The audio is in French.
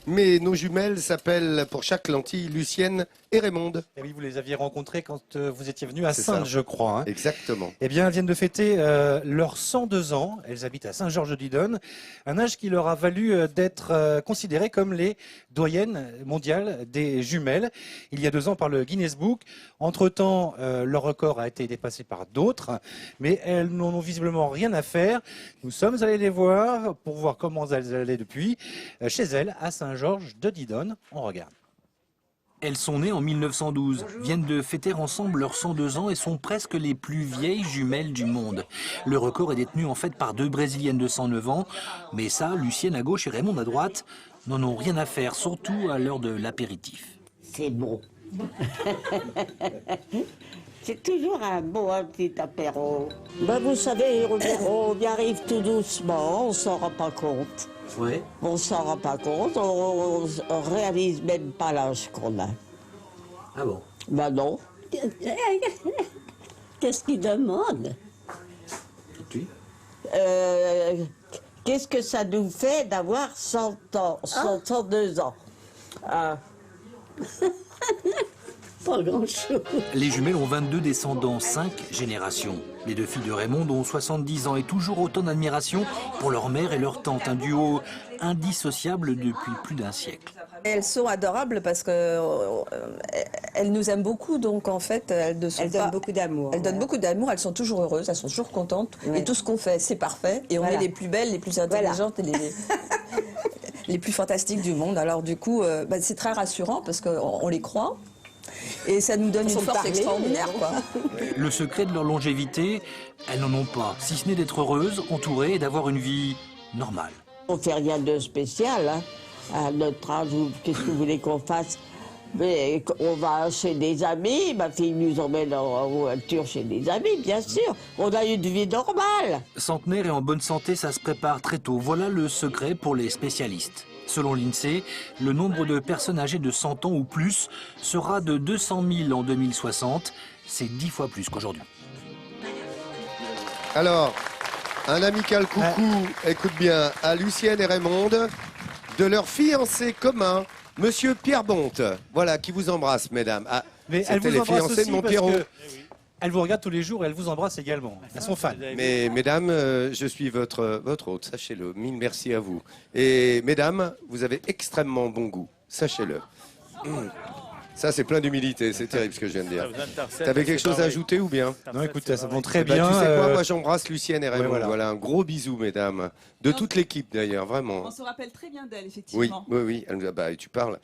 Mais nos jumelles s'appellent pour chaque lentille Lucienne et Raymonde. Et oui, vous les aviez rencontrées quand vous étiez venu à C'est Saintes, ça. je crois. Hein. Exactement. Eh bien, elles viennent de fêter leurs 102 ans. Elles habitent à Saint-Georges-de-Didonne, un âge qui leur a valu d'être considérées comme les doyennes mondiales des jumelles. Il y a 2 ans par le Guinness Book. Entre-temps, leur record a été dépassé par d'autres, mais elles n'en ont visiblement rien à faire. Nous sommes allés les voir pour voir comment elles allaient depuis chez elles à Saint-Georges-de-Didonne. On regarde. Elles sont nées en 1912, viennent de fêter ensemble leurs 102 ans et sont presque les plus vieilles jumelles du monde. Le record est détenu en fait par 2 Brésiliennes de 109 ans, mais ça, Lucienne à gauche et Raymonde à droite, n'en ont rien à faire, surtout à l'heure de l'apéritif. C'est bon. C'est toujours un petit apéro. Ben, vous savez, on y arrive tout doucement, on s'en rend pas compte. Ouais. On s'en rend pas compte, on réalise même pas l'âge qu'on a. Ah bon? Ben non. Qu'est-ce qu'il demande? Oui. Qu'est-ce que ça nous fait d'avoir 100 ans, 102 ans? Ah. Pas grand-chose. Les jumelles ont 22 descendants, 5 générations. Les 2 filles de Raymond ont 70 ans et toujours autant d'admiration pour leur mère et leur tante, un duo indissociable depuis plus d'1 siècle. Elles sont adorables parce que elles nous aiment beaucoup, donc en fait elles ne sont Elles donnent beaucoup d'amour. Elles donnent beaucoup d'amour, elles sont toujours heureuses, elles sont toujours contentes, Ouais. et tout ce qu'on fait c'est parfait, et on Voilà. est les plus belles, les plus intelligentes et les plus fantastiques du monde. Alors du coup c'est très rassurant parce qu'on les croit. Et ça nous donne une Façon de force parler, extraordinaire, quoi. Le secret de leur longévité, elles n'en ont pas, si ce n'est d'être heureuses, entourées et d'avoir une vie normale. On fait rien de spécial, hein. À notre âge, qu'est-ce que vous voulez qu'on fasse? Mais on va chez des amis, ma fille nous emmène en voiture chez des amis, bien sûr. On a une vie normale. Centenaire et en bonne santé, ça se prépare très tôt. Voilà le secret pour les spécialistes. Selon l'INSEE, le nombre de personnes âgées de 100 ans ou plus sera de 200 000 en 2060. C'est 10 fois plus qu'aujourd'hui. Alors, un amical coucou, écoute bien, à Lucienne et Raymonde, de leur fiancé commun, Monsieur Pierre Bonte. Voilà, qui vous embrasse, mesdames. Ah, Mais elles c'était vous les embrassent fiancés aussi de mon parce Pierrot. que elles vous regardent tous les jours et elles vous embrassent également. Elles sont fans. Mais mesdames, je suis votre hôte, sachez-le. Mille merci à vous. Et mesdames, vous avez extrêmement bon goût, sachez-le. Ça, c'est plein d'humilité, c'est terrible ce que je viens de dire. T'avais quelque chose à ajouter ou bien? Non, écoute, ça vont très Bah, bien. tu sais quoi, moi j'embrasse Lucienne et Raymond. voilà. Voilà, un gros bisou, mesdames. De toute l'équipe d'ailleurs, vraiment. On se rappelle très bien d'elle, Oui, effectivement. oui, oui. Bah, tu parles.